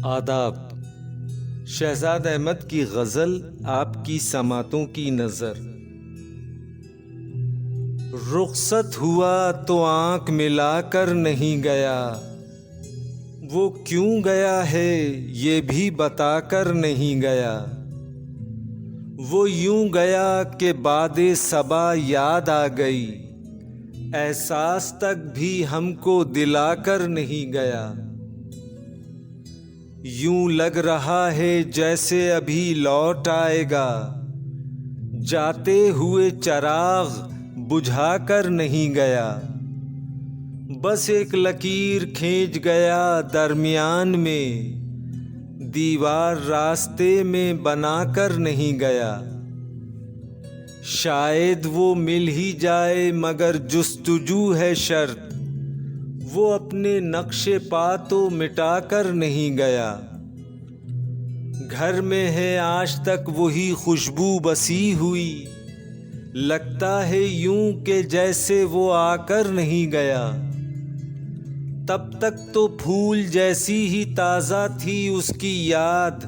आदाब। शहजाद अहमद की गज़ल आपकी समातों की नज़र। रुखसत हुआ तो आँख मिलाकर नहीं गया, वो क्यों गया है ये भी बताकर नहीं गया। वो यूं गया कि बादे सबा याद आ गई, एहसास तक भी हमको दिलाकर नहीं गया। यूं लग रहा है जैसे अभी लौट आएगा, जाते हुए चिराग बुझाकर नहीं गया। बस एक लकीर खींच गया दरमियान में, दीवार रास्ते में बनाकर नहीं गया। शायद वो मिल ही जाए मगर जुस्तजू है शर्त, वो अपने नक्शे पा तो मिटाकर नहीं गया। घर में है आज तक वही खुशबू बसी हुई, लगता है यूं के जैसे वो आकर नहीं गया। तब तक तो फूल जैसी ही ताज़ा थी उसकी याद,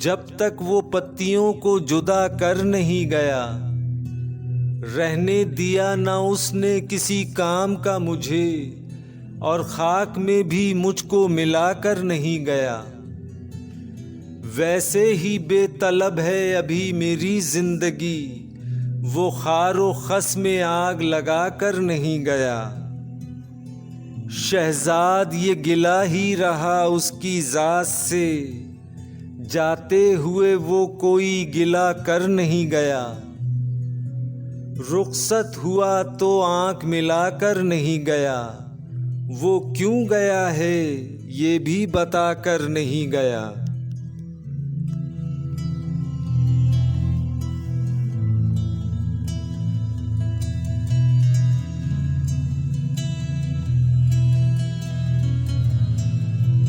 जब तक वो पत्तियों को जुदा कर नहीं गया। रहने दिया ना उसने किसी काम का मुझे, और खाक में भी मुझको मिलाकर नहीं गया। वैसे ही बेतलब है अभी मेरी जिंदगी, वो खारो खस में आग लगाकर नहीं गया। शहजाद ये गिला ही रहा उसकी जात से, जाते हुए वो कोई गिला कर नहीं गया। रुखसत हुआ तो आँख मिलाकर नहीं गया, वो क्यों गया है ये भी बताकर नहीं गया।